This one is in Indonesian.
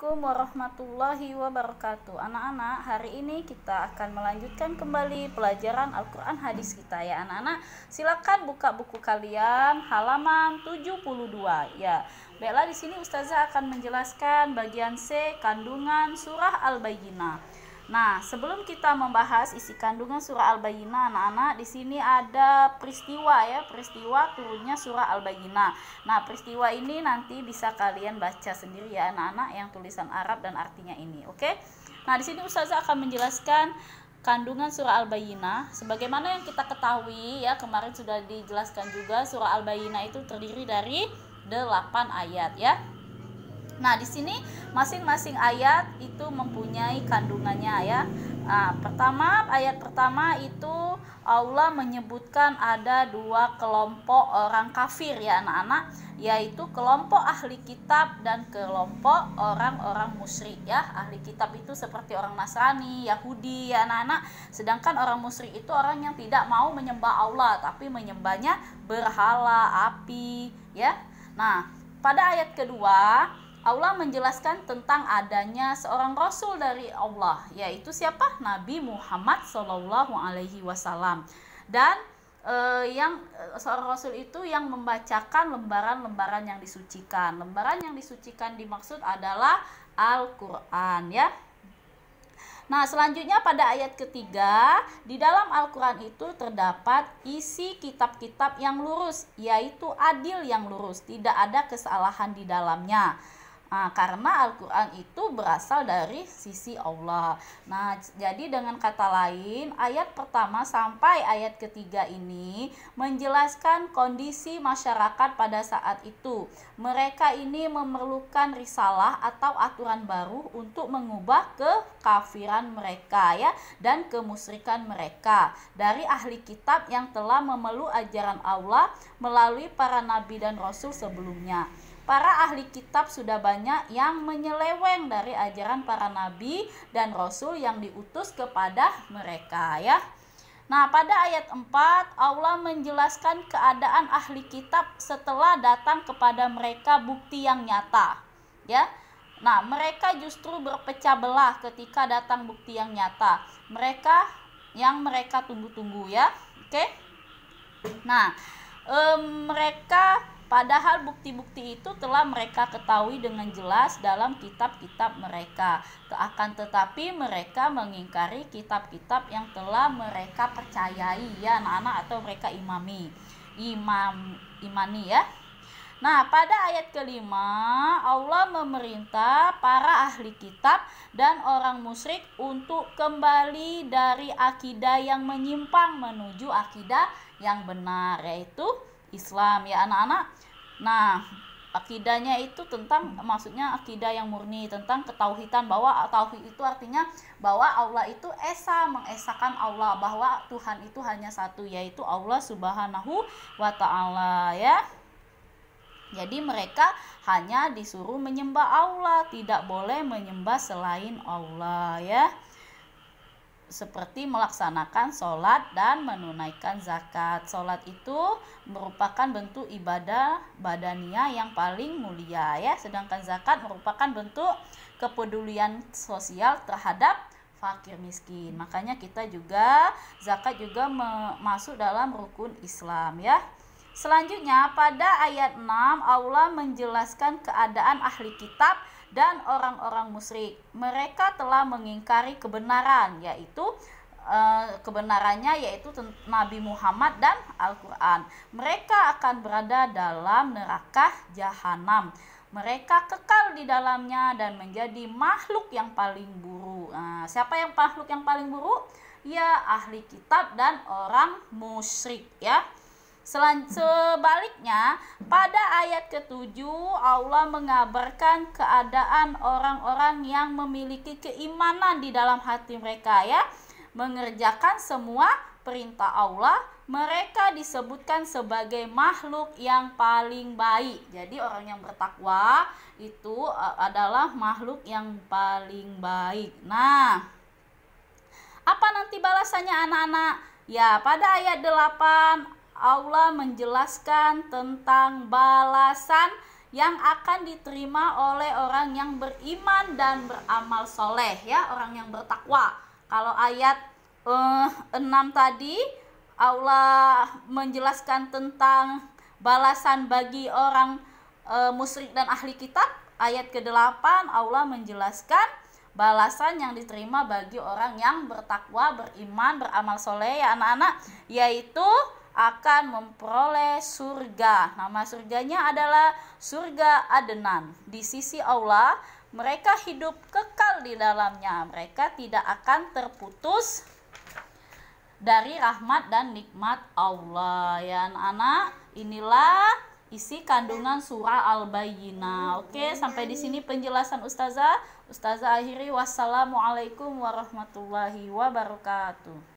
Assalamualaikum warahmatullahi wabarakatuh. Anak-anak, hari ini kita akan melanjutkan kembali pelajaran Al-Quran hadis kita ya anak-anak. Silakan buka buku kalian halaman 72 ya. Baiklah, di sini Ustazah akan menjelaskan bagian C, kandungan surah Al-Bayyinah. Nah, sebelum kita membahas isi kandungan surah Al-Bayyinah, anak-anak, di sini ada peristiwa ya, peristiwa turunnya surah Al-Bayyinah. Nah, peristiwa ini nanti bisa kalian baca sendiri ya anak-anak, yang tulisan Arab dan artinya ini, oke? Nah, di sini Ustazah akan menjelaskan kandungan surah Al-Bayyinah. Sebagaimana yang kita ketahui ya, kemarin sudah dijelaskan juga, surah Al-Bayyinah itu terdiri dari 8 ayat ya. Nah, di sini masing-masing ayat itu mempunyai kandungannya ya. Nah, ayat pertama itu Allah menyebutkan ada 2 kelompok orang kafir ya anak-anak, yaitu kelompok ahli kitab dan kelompok orang-orang musyrik ya. Ahli kitab itu seperti orang Nasrani, Yahudi ya anak-anak. Sedangkan orang musyrik itu orang yang tidak mau menyembah Allah tapi menyembahnya berhala, api ya. Nah, pada ayat kedua Allah menjelaskan tentang adanya seorang rasul dari Allah, yaitu siapa? Nabi Muhammad SAW. Dan seorang rasul itu yang membacakan lembaran-lembaran yang disucikan. Lembaran yang disucikan dimaksud adalah Al-Quran ya. Nah, selanjutnya pada ayat ketiga, di dalam Al-Quran itu terdapat isi kitab-kitab yang lurus, yaitu adil yang lurus, tidak ada kesalahan di dalamnya. Nah, karena Al-Quran itu berasal dari sisi Allah. Nah, jadi dengan kata lain, ayat pertama sampai ayat ketiga ini menjelaskan kondisi masyarakat pada saat itu. Mereka ini memerlukan risalah atau aturan baru untuk mengubah kekafiran mereka ya, dan kemusyrikan mereka dari ahli kitab yang telah memeluk ajaran Allah melalui para nabi dan rasul sebelumnya. Para ahli kitab sudah banyak yang menyeleweng dari ajaran para nabi dan rasul yang diutus kepada mereka ya. Nah, pada ayat 4 Allah menjelaskan keadaan ahli kitab setelah datang kepada mereka bukti yang nyata ya. Nah, mereka justru berpecah belah ketika datang bukti yang nyata. Mereka tunggu-tunggu ya. Oke. Nah, padahal bukti-bukti itu telah mereka ketahui dengan jelas dalam kitab-kitab mereka. Akan tetapi mereka mengingkari kitab-kitab yang telah mereka percayai ya anak-anak, atau mereka imani ya. Nah, pada ayat kelima Allah memerintah para ahli kitab dan orang musyrik untuk kembali dari akidah yang menyimpang menuju akidah yang benar, yaitu Islam ya anak-anak. Nah, akidahnya itu maksudnya akidah yang murni tentang ketauhidan, bahwa tauhid itu artinya bahwa Allah itu mengesakan Allah, bahwa Tuhan itu hanya satu, yaitu Allah Subhanahu wa Ta'ala ya. Jadi mereka hanya disuruh menyembah Allah, tidak boleh menyembah selain Allah ya. Seperti melaksanakan sholat dan menunaikan zakat. Sholat itu merupakan bentuk ibadah badaniyah yang paling mulia ya, sedangkan zakat merupakan bentuk kepedulian sosial terhadap fakir miskin. Makanya zakat juga masuk dalam rukun Islam ya. Selanjutnya pada ayat 6 Allah menjelaskan keadaan ahli kitab dan orang-orang musyrik. Mereka telah mengingkari kebenaran, kebenarannya yaitu Nabi Muhammad dan Al-Quran. Mereka akan berada dalam neraka jahanam. Mereka kekal di dalamnya dan menjadi makhluk yang paling buruk. Nah, siapa yang makhluk yang paling buruk? Ya, ahli kitab dan orang musyrik ya. Sebaliknya, pada ayat ke-7 Allah mengabarkan keadaan orang-orang yang memiliki keimanan di dalam hati mereka ya, mengerjakan semua perintah Allah. Mereka disebutkan sebagai makhluk yang paling baik. Jadi orang yang bertakwa itu adalah makhluk yang paling baik. Nah, apa nanti balasannya anak-anak? Ya, pada ayat 8 Allah menjelaskan tentang balasan yang akan diterima oleh orang yang beriman dan beramal soleh, ya, orang yang bertakwa. Kalau ayat 6 tadi Allah menjelaskan tentang balasan bagi orang musyrik dan ahli kitab. Ayat ke-8 Allah menjelaskan balasan yang diterima bagi orang yang bertakwa, beriman, beramal soleh, ya anak-anak, yaitu akan memperoleh surga. Nama surganya adalah surga Adnan. Di sisi Allah, mereka hidup kekal di dalamnya. Mereka tidak akan terputus dari rahmat dan nikmat Allah. Ya anak-anak, inilah isi kandungan surah Al-Bayyinah. Oke, sampai di sini penjelasan Ustazah. Ustazah akhiri, wassalamualaikum warahmatullahi wabarakatuh.